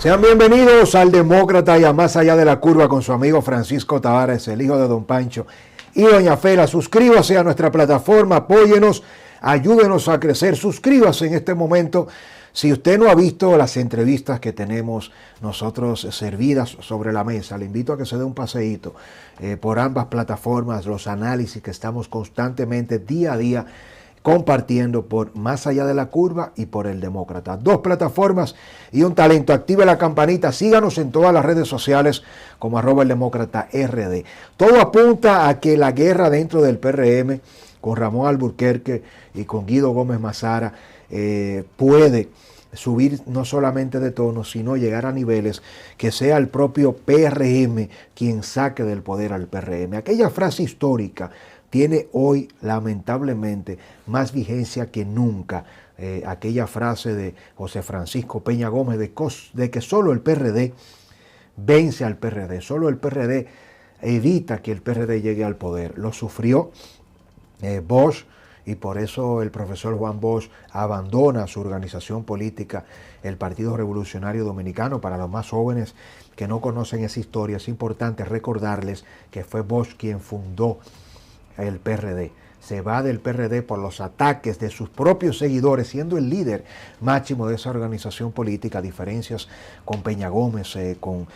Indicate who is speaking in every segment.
Speaker 1: Sean bienvenidos al Demócrata y a Más Allá de la Curva con su amigo Francisco Tavares, el hijo de Don Pancho y Doña Fela. Suscríbase a nuestra plataforma, apóyenos, ayúdenos a crecer, suscríbase en este momento. Si usted no ha visto las entrevistas que tenemos nosotros servidas sobre la mesa, le invito a que se dé un paseíto por ambas plataformas, los análisis que estamos constantemente día a día compartiendo por Más Allá de la Curva y por El Demócrata. Dos plataformas y un talento. Active la campanita, síganos en todas las redes sociales como @eldemócrata_rd. Todo apunta a que la guerra dentro del PRM con Ramón Alburquerque y con Guido Gómez Mazara puede subir no solamente de tono, sino llegar a niveles que sea el propio PRM quien saque del poder al PRM. Aquella frase histórica tiene hoy lamentablemente más vigencia que nunca. Aquella frase de José Francisco Peña Gómez de que solo el PRD vence al PRD, solo el PRD evita que el PRD llegue al poder. Lo sufrió Bosch, y por eso el profesor Juan Bosch abandona su organización política, el Partido Revolucionario Dominicano. Para los más jóvenes que no conocen esa historia, es importante recordarles que fue Bosch quien fundó el PRD. Se va del PRD por los ataques de sus propios seguidores, siendo el líder máximo de esa organización política, diferencias con Peña Gómez, con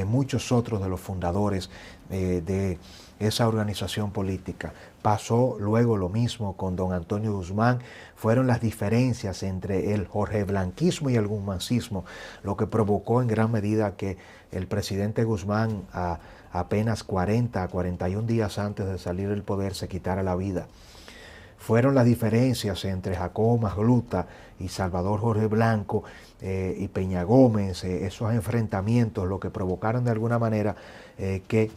Speaker 1: muchos otros de los fundadores de esa organización política. Pasó luego lo mismo con don Antonio Guzmán. Fueron las diferencias entre el Jorge Blanquismo y el guzmancismo lo que provocó en gran medida que el presidente Guzmán apenas 41 días antes de salir del poder se quitara la vida. Fueron las diferencias entre Jacobo Magluta y Salvador Jorge Blanco y Peña Gómez, esos enfrentamientos lo que provocaron de alguna manera que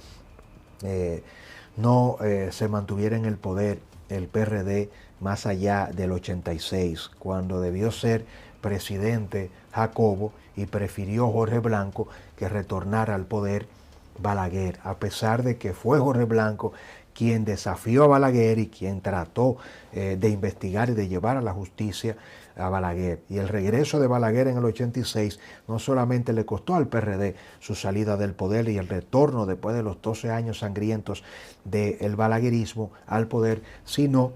Speaker 1: no se mantuviera en el poder el PRD más allá del 86, cuando debió ser presidente Jacobo y prefirió Jorge Blanco que retornara al poder Balaguer, a pesar de que fue Jorge Blanco quien desafió a Balaguer y quien trató de investigar y de llevar a la justicia a Balaguer. Y el regreso de Balaguer en el 86 no solamente le costó al PRD su salida del poder y el retorno después de los 12 años sangrientos del balaguerismo al poder, sino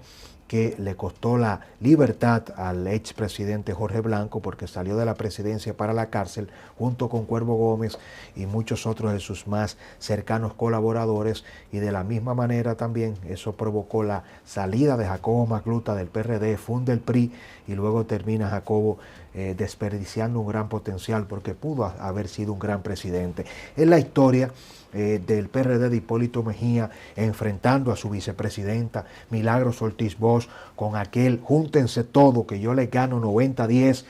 Speaker 1: que le costó la libertad al expresidente Jorge Blanco, porque salió de la presidencia para la cárcel junto con Cuervo Gómez y muchos otros de sus más cercanos colaboradores, y de la misma manera también eso provocó la salida de Jacobo Magluta del PRD, funda el PRI y luego termina Jacobo desperdiciando un gran potencial porque pudo haber sido un gran presidente. Es la historia del PRD de Hipólito Mejía enfrentando a su vicepresidenta Milagros Ortiz Bosch con aquel júntense todo que yo les gano 90-10.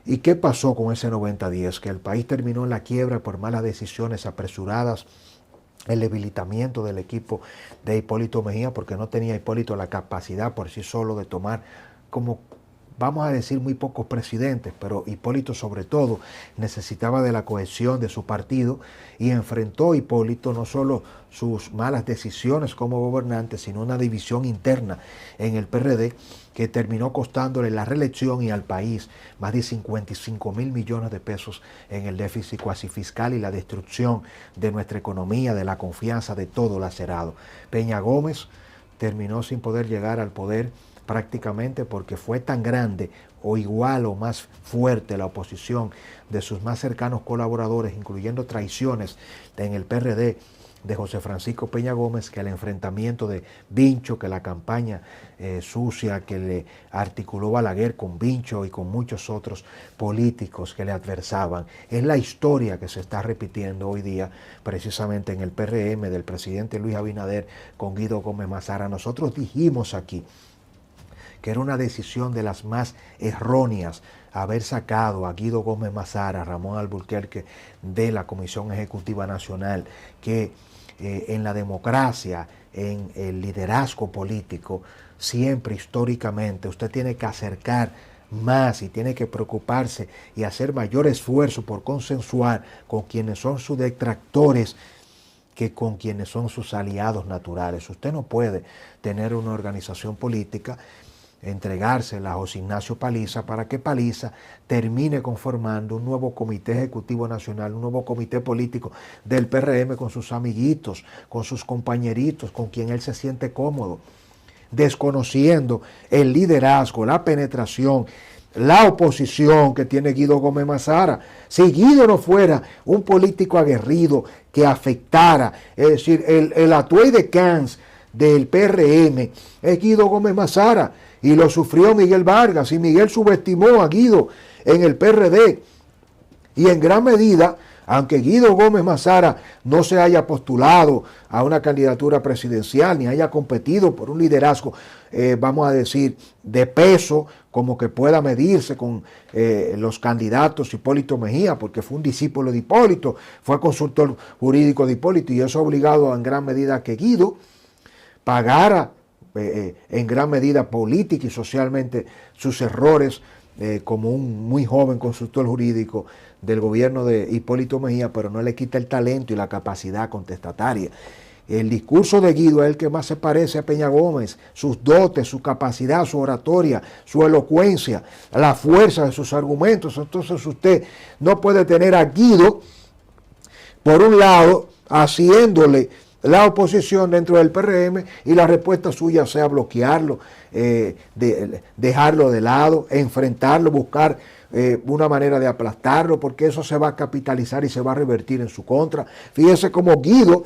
Speaker 1: ¿Y qué pasó con ese 90-10? Que el país terminó en la quiebra por malas decisiones apresuradas, el debilitamiento del equipo de Hipólito Mejía, porque no tenía Hipólito la capacidad por sí solo de tomar, como vamos a decir, muy pocos presidentes, pero Hipólito sobre todo necesitaba de la cohesión de su partido, y enfrentó Hipólito no solo sus malas decisiones como gobernante, sino una división interna en el PRD que terminó costándole la reelección y al país más de 55.000 millones de pesos en el déficit cuasi fiscal y la destrucción de nuestra economía, de la confianza, de todo lacerado. Peña Gómez terminó sin poder llegar al poder prácticamente porque fue tan grande o igual o más fuerte la oposición de sus más cercanos colaboradores, incluyendo traiciones en el PRD de José Francisco Peña Gómez, que el enfrentamiento de Vincho, que la campaña sucia que le articuló Balaguer con Vincho y con muchos otros políticos que le adversaban. Es la historia que se está repitiendo hoy día precisamente en el PRM del presidente Luis Abinader con Guido Gómez Mazara. Nosotros dijimos aquí que era una decisión de las más erróneas haber sacado a Guido Gómez Mazara, a Ramón Alburquerque de la Comisión Ejecutiva Nacional, que en la democracia, en el liderazgo político, siempre históricamente usted tiene que acercar más y tiene que preocuparse y hacer mayor esfuerzo por consensuar con quienes son sus detractores que con quienes son sus aliados naturales. Usted no puede tener una organización política entregársela a José Ignacio Paliza para que Paliza termine conformando un nuevo comité ejecutivo nacional, un nuevo comité político del PRM con sus amiguitos, con sus compañeritos, con quien él se siente cómodo, desconociendo el liderazgo, la penetración, la oposición que tiene Guido Gómez Mazara. Si Guido no fuera un político aguerrido que afectara, es decir, el atuey de Cans del PRM es Guido Gómez Mazara, y lo sufrió Miguel Vargas, y Miguel subestimó a Guido en el PRD, y en gran medida, aunque Guido Gómez Mazara no se haya postulado a una candidatura presidencial, ni haya competido por un liderazgo, vamos a decir, de peso, como que pueda medirse con los candidatos Hipólito Mejía, porque fue un discípulo de Hipólito, fue consultor jurídico de Hipólito, y eso ha obligado en gran medida a que Guido pagara en gran medida política y socialmente sus errores como un muy joven consultor jurídico del gobierno de Hipólito Mejía, pero no le quita el talento y la capacidad contestataria. El discurso de Guido es el que más se parece a Peña Gómez, sus dotes, su capacidad, su oratoria, su elocuencia, la fuerza de sus argumentos. Entonces usted no puede tener a Guido, por un lado, haciéndole la oposición dentro del PRM, y la respuesta suya sea bloquearlo, dejarlo de lado, enfrentarlo, buscar una manera de aplastarlo, porque eso se va a capitalizar y se va a revertir en su contra. Fíjese cómo Guido,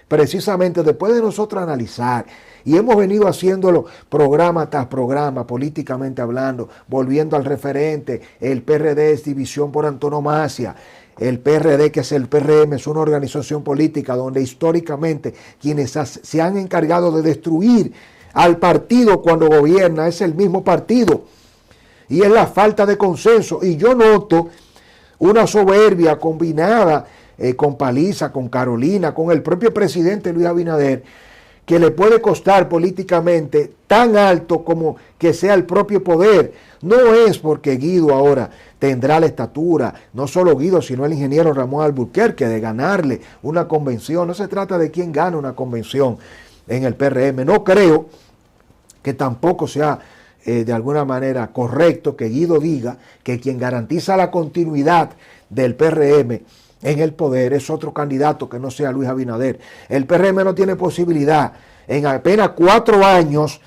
Speaker 1: precisamente después de nosotros analizar, y hemos venido haciéndolo programa tras programa, políticamente hablando, volviendo al referente, el PRD es división por antonomasia. El PRD, que es el PRM, es una organización política donde históricamente quienes se han encargado de destruir al partido cuando gobierna es el mismo partido. Y es la falta de consenso. Y yo noto una soberbia combinada con Paliza, con Carolina, con el propio presidente Luis Abinader, que le puede costar políticamente tan alto como que sea el propio poder. No es porque Guido ahora tendrá la estatura, no solo Guido, sino el ingeniero Ramón Alburquerque, de ganarle una convención. No se trata de quién gana una convención en el PRM. No creo que tampoco sea de alguna manera correcto que Guido diga que quien garantiza la continuidad del PRM en el poder es otro candidato que no sea Luis Abinader. El PRM no tiene posibilidad en apenas 4 años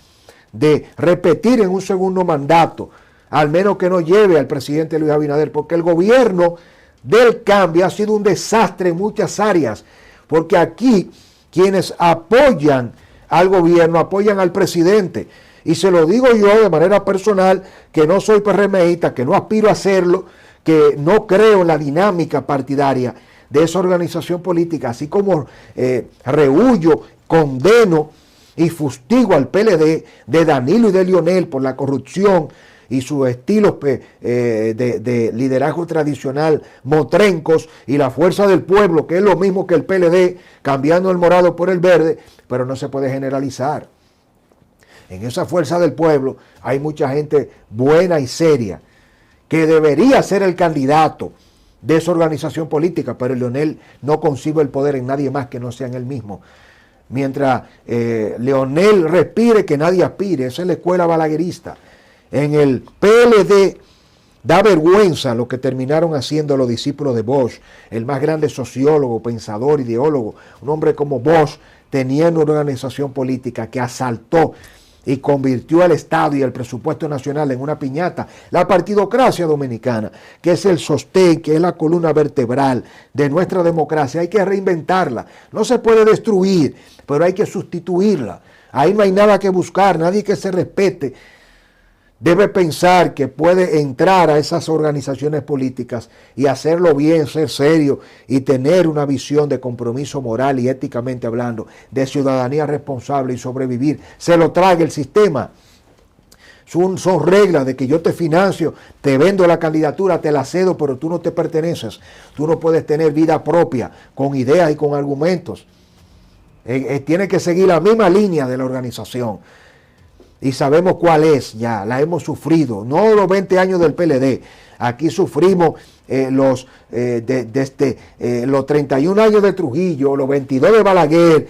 Speaker 1: de repetir en un segundo mandato, al menos que no lleve al presidente Luis Abinader, porque el gobierno del cambio ha sido un desastre en muchas áreas, porque aquí quienes apoyan al gobierno apoyan al presidente, y se lo digo yo de manera personal, que no soy PRMista, que no aspiro a hacerlo, que no creo en la dinámica partidaria de esa organización política, así como rehuyo, condeno y fustigo al PLD de Danilo y de Lionel por la corrupción y sus estilos de liderazgo tradicional motrencos, y la fuerza del pueblo, que es lo mismo que el PLD, cambiando el morado por el verde, pero no se puede generalizar. En esa fuerza del pueblo hay mucha gente buena y seria, que debería ser el candidato de esa organización política, pero Lionel no concibe el poder en nadie más que no sea en él mismo. Mientras Lionel respire, que nadie aspire. Esa es la escuela balaguerista. En el PLD da vergüenza lo que terminaron haciendo los discípulos de Bosch, el más grande sociólogo, pensador, ideólogo. Un hombre como Bosch tenía una organización política que asaltó y convirtió al Estado y el presupuesto nacional en una piñata. La partidocracia dominicana, que es el sostén, que es la columna vertebral de nuestra democracia, hay que reinventarla. No se puede destruir, pero hay que sustituirla. Ahí no hay nada que buscar, nadie que se respete debe pensar que puede entrar a esas organizaciones políticas y hacerlo bien, ser serio y tener una visión de compromiso moral y éticamente hablando, de ciudadanía responsable y sobrevivir. Se lo trague el sistema. Son reglas de que yo te financio, te vendo la candidatura, te la cedo, pero tú no te perteneces. Tú no puedes tener vida propia con ideas y con argumentos. Tiene que seguir la misma línea de la organización. y sabemos cuál es ya, la hemos sufrido, no los 20 años del PLD, aquí sufrimos los 31 años de Trujillo, los 22 de Balaguer,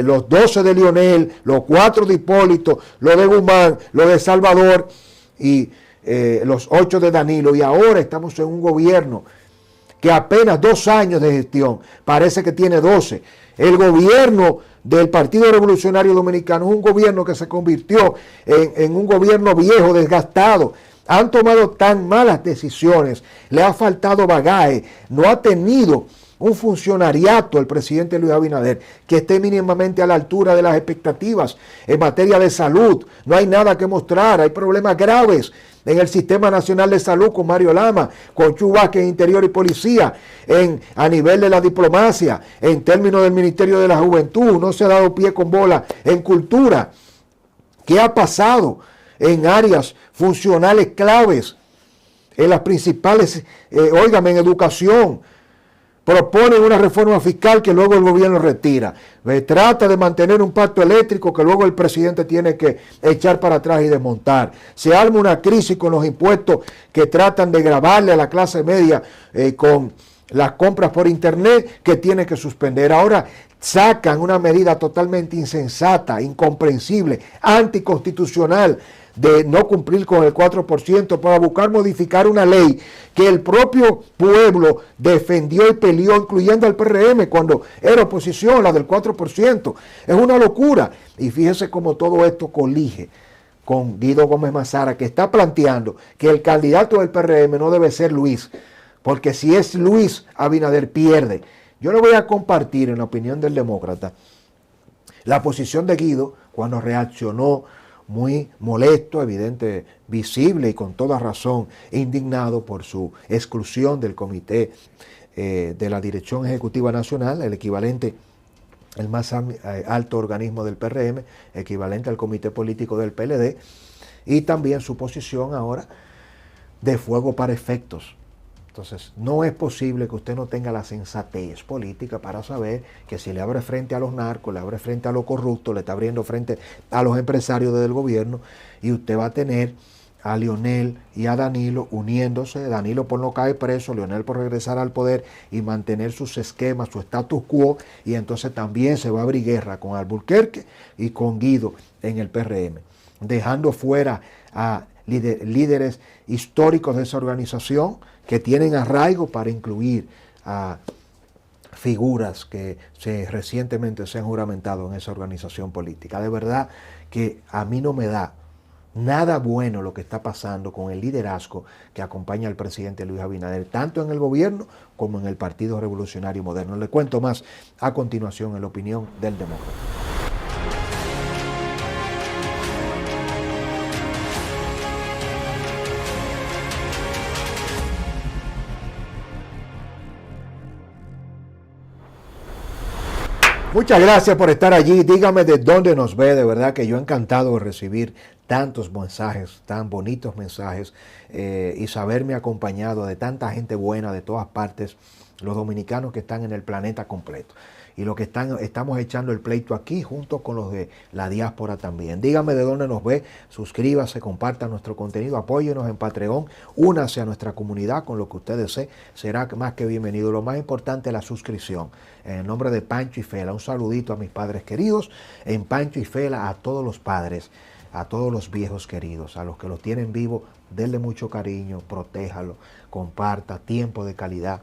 Speaker 1: los 12 de Lionel, los 4 de Hipólito, los de Guzmán, los de Salvador y los 8 de Danilo, y ahora estamos en un gobierno que apenas 2 años de gestión, parece que tiene 12. El gobierno del Partido Revolucionario Dominicano es un gobierno que se convirtió en un gobierno viejo, desgastado. Han tomado tan malas decisiones, le ha faltado bagaje, no ha tenido un funcionariato el presidente Luis Abinader que esté mínimamente a la altura de las expectativas en materia de salud. No hay nada que mostrar, hay problemas graves en el Sistema Nacional de Salud con Mario Lama, con Chu Vázquez en Interior y Policía, a nivel de la diplomacia, en términos del Ministerio de la Juventud, no se ha dado pie con bola en cultura. ¿Qué ha pasado en áreas funcionales claves, en las principales, en educación? Proponen una reforma fiscal que luego el gobierno retira. Trata de mantener un pacto eléctrico que luego el presidente tiene que echar para atrás y desmontar. Se arma una crisis con los impuestos que tratan de gravarle a la clase media con las compras por internet que tiene que suspender. Ahora sacan una medida totalmente insensata, incomprensible, anticonstitucional, de no cumplir con el 4% para buscar modificar una ley que el propio pueblo defendió y peleó, incluyendo al PRM cuando era oposición, la del 4%. Es una locura. Y fíjese cómo todo esto colige con Guido Gómez Mazara, que está planteando que el candidato del PRM no debe ser Luis, porque si es Luis, Abinader pierde. Yo le voy a compartir, en la opinión del demócrata, la posición de Guido cuando reaccionó muy molesto, evidente, visible y con toda razón indignado por su exclusión del comité de la Dirección Ejecutiva Nacional, el equivalente, el más alto organismo del PRM, equivalente al comité político del PLD, y también su posición ahora de fuego para efectos. Entonces, no es posible que usted no tenga la sensatez política para saber que si le abre frente a los narcos, le abre frente a los corruptos, le está abriendo frente a los empresarios del gobierno, y usted va a tener a Lionel y a Danilo uniéndose, Danilo por no caer preso, Lionel por regresar al poder y mantener sus esquemas, su status quo, y entonces también se va a abrir guerra con Alburquerque y con Guido en el PRM, dejando fuera a líderes históricos de esa organización que tienen arraigo para incluir a figuras que recientemente se han juramentado en esa organización política. De verdad que a mí no me da nada bueno lo que está pasando con el liderazgo que acompaña al presidente Luis Abinader, tanto en el gobierno como en el Partido Revolucionario Moderno. Le cuento más a continuación en la opinión del demócrata. Muchas gracias por estar allí. Dígame de dónde nos ve. De verdad que yo encantado de recibir tantos mensajes, tan bonitos mensajes, y saberme acompañado de tanta gente buena de todas partes, los dominicanos que están en el planeta completo. Y los que estamos echando el pleito aquí junto con los de la diáspora también. Dígame de dónde nos ve, suscríbase, comparta nuestro contenido, apóyenos en Patreon, únase a nuestra comunidad con lo que usted desee, será más que bienvenido. Lo más importante, la suscripción. En el nombre de Pancho y Fela, un saludito a mis padres queridos, en Pancho y Fela a todos los padres, a todos los viejos queridos, a los que los tienen vivos, denle mucho cariño, protéjalo, comparta, tiempo de calidad.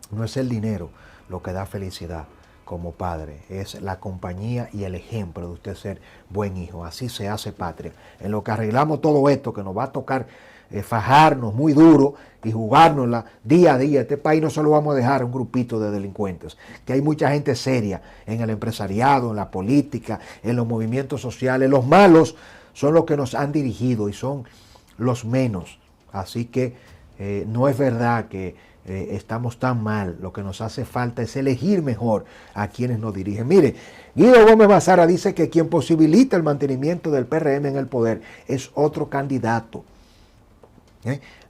Speaker 1: No es el dinero lo que da felicidad como padre, es la compañía y el ejemplo de usted ser buen hijo. Así se hace patria. En lo que arreglamos todo esto, que nos va a tocar fajarnos muy duro y jugárnosla día a día. Este país no se lo vamos a dejar a un grupito de delincuentes, que hay mucha gente seria en el empresariado, en la política, en los movimientos sociales. Los malos son los que nos han dirigido y son los menos. Así que no es verdad que estamos tan mal. Lo que nos hace falta es elegir mejor a quienes nos dirigen. Mire, Guido Gómez Mazara dice que quien posibilita el mantenimiento del PRM en el poder es otro candidato.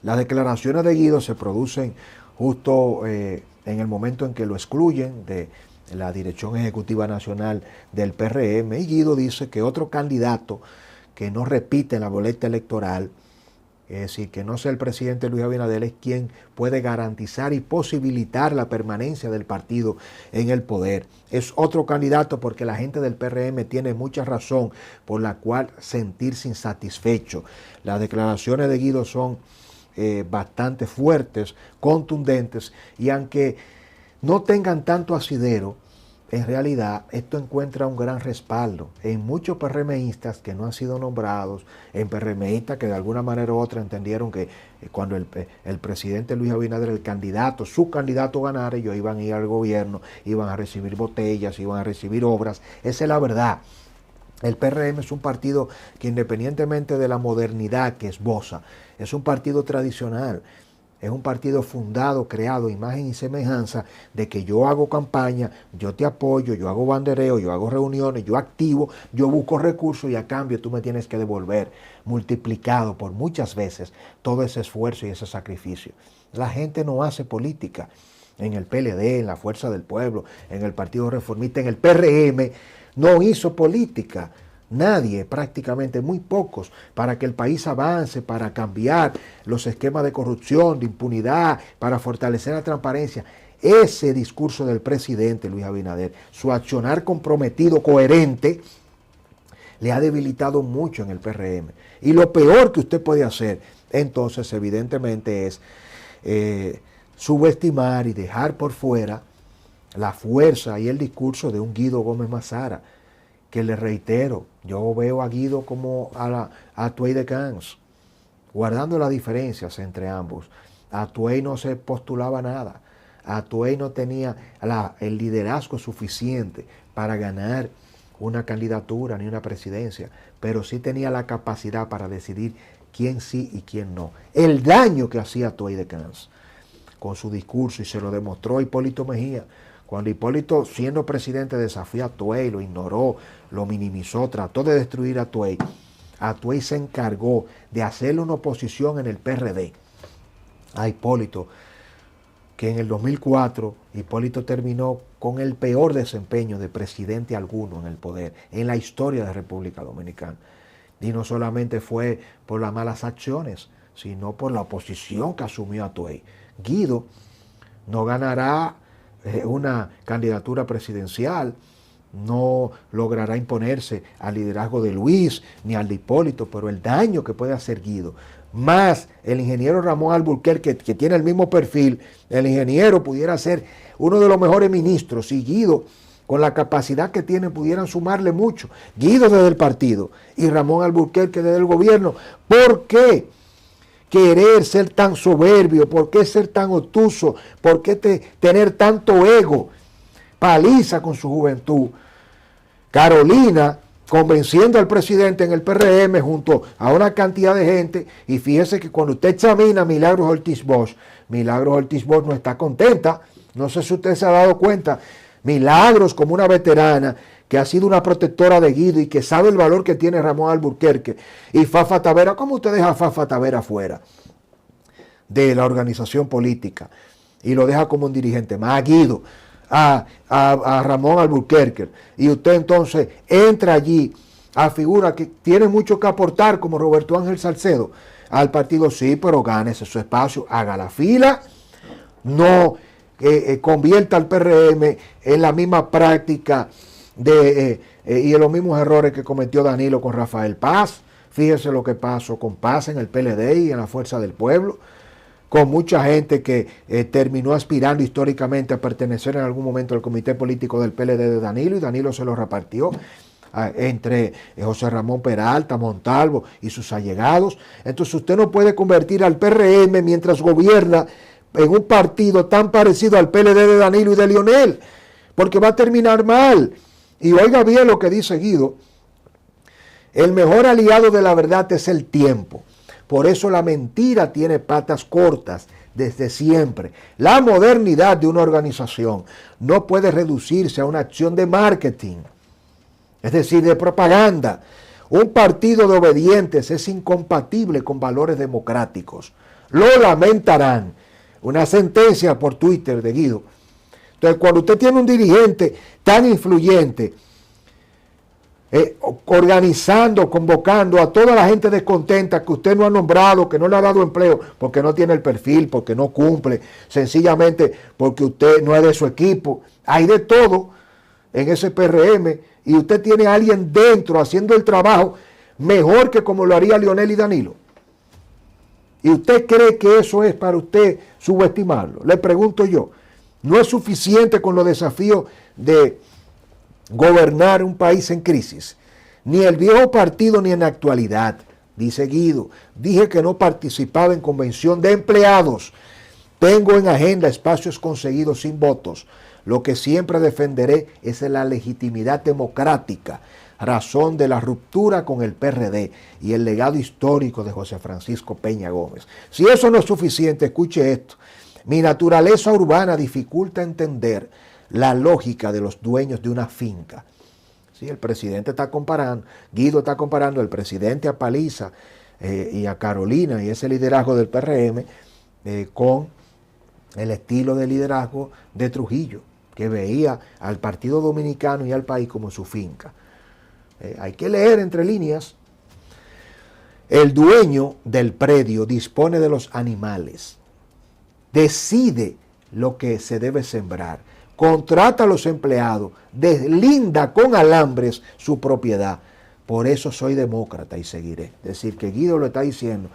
Speaker 1: Las declaraciones de Guido se producen justo en el momento en que lo excluyen de la Dirección Ejecutiva Nacional del PRM, y Guido dice que otro candidato que no repite la boleta electoral, es decir, que no sea el presidente Luis Abinader, es quien puede garantizar y posibilitar la permanencia del partido en el poder. Es otro candidato porque la gente del PRM tiene mucha razón por la cual sentirse insatisfecho. Las declaraciones de Guido son bastante fuertes, contundentes, y aunque no tengan tanto asidero, en realidad esto encuentra un gran respaldo en muchos PRMistas que no han sido nombrados, en PRMistas que de alguna manera u otra entendieron que cuando el presidente Luis Abinader, el candidato, su candidato ganara, ellos iban a ir al gobierno, iban a recibir botellas, iban a recibir obras. Esa es la verdad. El PRM es un partido que, independientemente de la modernidad que esboza, es un partido tradicional. Es un partido fundado, creado, imagen y semejanza de que yo hago campaña, yo te apoyo, yo hago bandereo, yo hago reuniones, yo activo, yo busco recursos y a cambio tú me tienes que devolver multiplicado por muchas veces todo ese esfuerzo y ese sacrificio. La gente no hace política en el PLD, en la Fuerza del Pueblo, en el Partido Reformista, en el PRM, no hizo política. Nadie, prácticamente muy pocos, para que el país avance, para cambiar los esquemas de corrupción, de impunidad, para fortalecer la transparencia. Ese discurso del presidente Luis Abinader, su accionar comprometido, coherente, le ha debilitado mucho en el PRM. Y lo peor que usted puede hacer, entonces, evidentemente, es subestimar y dejar por fuera la fuerza y el discurso de un Guido Gómez Mazara, que le reitero, yo veo a Guido como a Tuey de Camps, guardando las diferencias entre ambos. A Tuey no se postulaba nada, a Tuey no tenía el liderazgo suficiente para ganar una candidatura ni una presidencia, pero sí tenía la capacidad para decidir quién sí y quién no. El daño que hacía Tuey de Camps con su discurso, y se lo demostró Hipólito Mejía, cuando Hipólito, siendo presidente, desafió a Tuey, lo ignoró, lo minimizó, trató de destruir a Tuey se encargó de hacerle una oposición en el PRD a Hipólito, que en el 2004 Hipólito terminó con el peor desempeño de presidente alguno en el poder en la historia de República Dominicana. Y no solamente fue por las malas acciones, sino por la oposición que asumió a Tuey. Guido no ganará una candidatura presidencial, no logrará imponerse al liderazgo de Luis ni al de Hipólito, pero el daño que puede hacer Guido, más el ingeniero Ramón Alburquerque, que tiene el mismo perfil, el ingeniero pudiera ser uno de los mejores ministros, y Guido, con la capacidad que tiene, pudieran sumarle mucho. Guido desde el partido y Ramón Alburquerque desde el gobierno. ¿Por qué querer ser tan soberbio? ¿Por qué ser tan obtuso? ¿Por qué tener tanto ego? Paliza con su juventud. Carolina convenciendo al presidente en el PRM junto a una cantidad de gente, y fíjese que cuando usted examina a Milagros Ortiz Bosch no está contenta. No sé si usted se ha dado cuenta. Milagros, como una veterana que ha sido una protectora de Guido y que sabe el valor que tiene Ramón Alburquerque, y Fafa Tavera, ¿cómo usted deja a Fafa Tavera fuera de la organización política y lo deja como un dirigente más? A Guido, a Ramón Alburquerque, y usted entonces entra allí a figuras que tienen mucho que aportar, como Roberto Ángel Salcedo, al partido. Sí, pero gánese su espacio, haga la fila, no convierta al PRM en la misma práctica y en los mismos errores que cometió Danilo con Rafael Paz. Fíjese lo que pasó con Paz en el PLD y en la Fuerza del Pueblo, con mucha gente que terminó aspirando históricamente a pertenecer en algún momento al comité político del PLD de Danilo, y Danilo se lo repartió entre José Ramón Peralta, Montalvo y sus allegados. Entonces usted no puede convertir al PRM mientras gobierna en un partido tan parecido al PLD de Danilo y de Lionel, porque va a terminar mal. Y oiga bien lo que dice Guido: el mejor aliado de la verdad es el tiempo. Por eso la mentira tiene patas cortas desde siempre. La modernidad de una organización no puede reducirse a una acción de marketing, es decir, de propaganda. Un partido de obedientes es incompatible con valores democráticos. Lo lamentarán. Una sentencia por Twitter de Guido. Entonces, cuando usted tiene un dirigente tan influyente, organizando, convocando a toda la gente descontenta que usted no ha nombrado, que no le ha dado empleo, porque no tiene el perfil, porque no cumple, sencillamente porque usted no es de su equipo. Hay de todo en ese PRM y usted tiene a alguien dentro haciendo el trabajo mejor que como lo haría Leonel y Danilo. ¿Y usted cree que eso es para usted subestimarlo? Le pregunto yo, ¿no es suficiente con los desafíos de gobernar un país en crisis? Ni el viejo partido ni en la actualidad, dice Guido. Dije que no participaba en convención de empleados. Tengo en agenda espacios conseguidos sin votos. Lo que siempre defenderé es la legitimidad democrática, razón de la ruptura con el PRD y el legado histórico de José Francisco Peña Gómez. Si eso no es suficiente, escuche esto. Mi naturaleza urbana dificulta entender la lógica de los dueños de una finca. Sí, el presidente está comparando, Guido está comparando al presidente a Paliza y a Carolina y ese liderazgo del PRM con el estilo de liderazgo de Trujillo, que veía al Partido Dominicano y al país como su finca. Hay que leer entre líneas. El dueño del predio dispone de los animales, decide lo que se debe sembrar, contrata a los empleados, deslinda con alambres su propiedad. Por eso soy demócrata y seguiré. Es decir, que Guido lo está diciendo,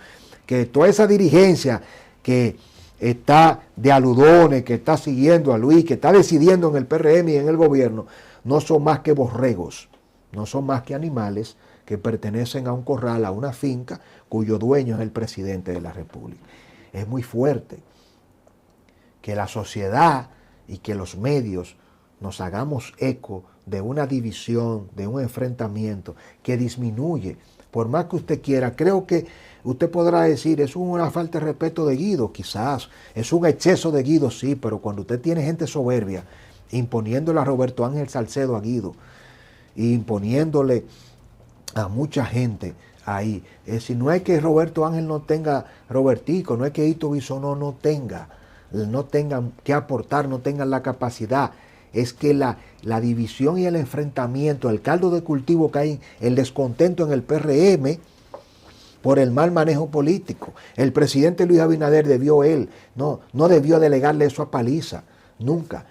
Speaker 1: que toda esa dirigencia que está de aludones, que está siguiendo a Luis, que está decidiendo en el PRM y en el gobierno, no son más que borregos, no son más que animales que pertenecen a un corral, a una finca, cuyo dueño es el presidente de la República. Es muy fuerte que la sociedad y que los medios nos hagamos eco de una división, de un enfrentamiento que disminuye. Por más que usted quiera, creo que usted podrá decir, es una falta de respeto de Guido, quizás, es un exceso de Guido, sí, pero cuando usted tiene gente soberbia, imponiéndole a Roberto Ángel Salcedo a Guido, y imponiéndole a mucha gente ahí, es decir, no es que Roberto Ángel no tenga Robertico, no es que Hito Bisonó no tengan que aportar, no tengan la capacidad, es que la división y el enfrentamiento, el caldo de cultivo que hay, el descontento en el PRM por el mal manejo político. El presidente Luis Abinader no debió delegarle eso a Paliza, nunca.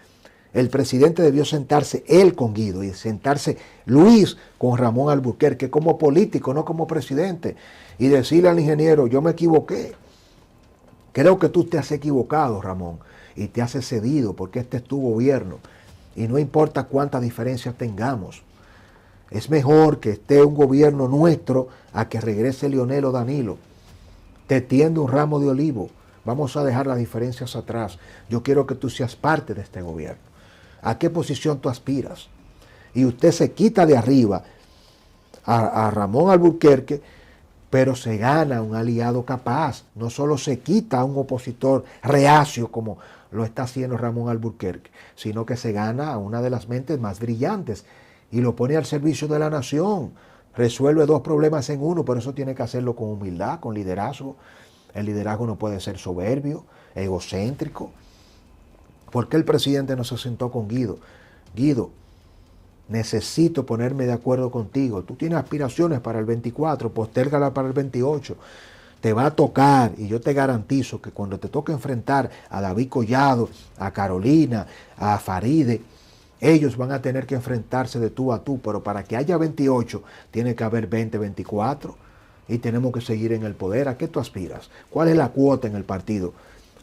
Speaker 1: El presidente debió sentarse él con Guido y sentarse Luis con Ramón Alburquerque como político, no como presidente, y decirle al ingeniero, yo me equivoqué. Creo que tú te has equivocado, Ramón, y te has excedido porque este es tu gobierno. Y no importa cuántas diferencias tengamos. Es mejor que esté un gobierno nuestro a que regrese Leonel o Danilo. Te tiendo un ramo de olivo. Vamos a dejar las diferencias atrás. Yo quiero que tú seas parte de este gobierno. ¿A qué posición tú aspiras? Y usted se quita de arriba a Ramón Alburquerque, pero se gana un aliado capaz. No solo se quita a un opositor reacio como lo está haciendo Ramón Alburquerque, sino que se gana a una de las mentes más brillantes y lo pone al servicio de la nación. Resuelve dos problemas en uno, pero eso tiene que hacerlo con humildad, con liderazgo. El liderazgo no puede ser soberbio, egocéntrico. ¿Por qué el presidente no se sentó con Guido? Guido, necesito ponerme de acuerdo contigo. Tú tienes aspiraciones para el 24, postérgala para el 28. Te va a tocar, y yo te garantizo que cuando te toque enfrentar a David Collado, a Carolina, a Faride, ellos van a tener que enfrentarse de tú a tú, pero para que haya 28, tiene que haber 20, 24, y tenemos que seguir en el poder. ¿A qué tú aspiras? ¿Cuál es la cuota en el partido?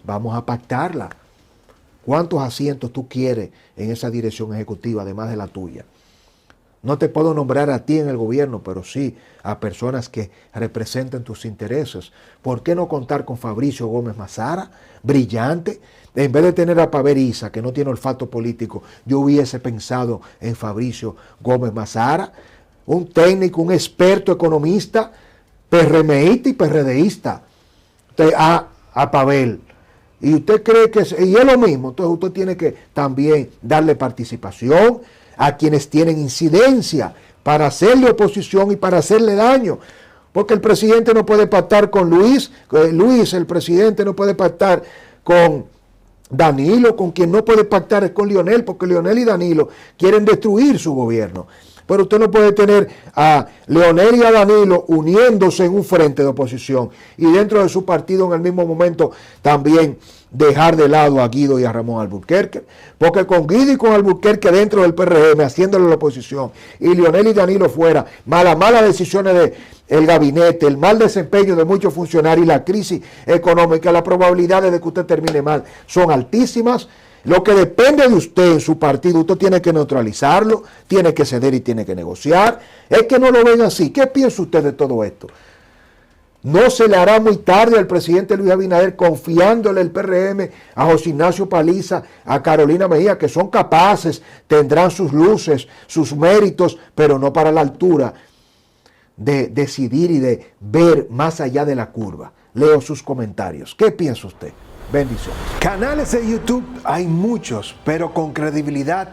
Speaker 1: Vamos a pactarla. ¿Cuántos asientos tú quieres en esa dirección ejecutiva, además de la tuya? No te puedo nombrar a ti en el gobierno, pero sí a personas que representen tus intereses. ¿Por qué no contar con Fabricio Gómez Mazara, brillante? En vez de tener a Paveriza, que no tiene olfato político, yo hubiese pensado en Fabricio Gómez Mazara, un técnico, un experto economista, PRMista y PRDista, a Pavel. Y usted cree que y es lo mismo, entonces usted tiene que también darle participación a quienes tienen incidencia para hacerle oposición y para hacerle daño. Porque el presidente no puede pactar con Luis, el presidente no puede pactar con Danilo, con quien no puede pactar es con Leonel, porque Leonel y Danilo quieren destruir su gobierno. Pero usted no puede tener a Leonel y a Danilo uniéndose en un frente de oposición y dentro de su partido en el mismo momento también dejar de lado a Guido y a Ramón Alburquerque, porque con Guido y con Alburquerque dentro del PRM haciéndole la oposición y Leonel y Danilo fuera, malas decisiones del gabinete, el mal desempeño de muchos funcionarios y la crisis económica, las probabilidades de que usted termine mal son altísimas. Lo que depende de usted en su partido, usted tiene que neutralizarlo, tiene que ceder y tiene que negociar. Es que no lo ven así. ¿Qué piensa usted de todo esto? No se le hará muy tarde al presidente Luis Abinader confiándole el PRM a José Ignacio Paliza, a Carolina Mejía, que son capaces, tendrán sus luces, sus méritos, pero no para la altura de decidir y de ver más allá de la curva. Leo sus comentarios. ¿Qué piensa usted? Bendiciones. Canales de YouTube hay muchos, pero con credibilidad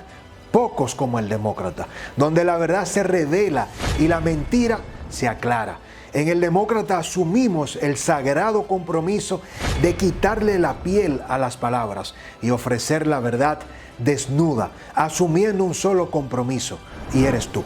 Speaker 1: pocos como El Demócrata, donde la verdad se revela y la mentira se aclara. En El Demócrata asumimos el sagrado compromiso de quitarle la piel a las palabras y ofrecer la verdad desnuda, asumiendo un solo compromiso, y eres tú.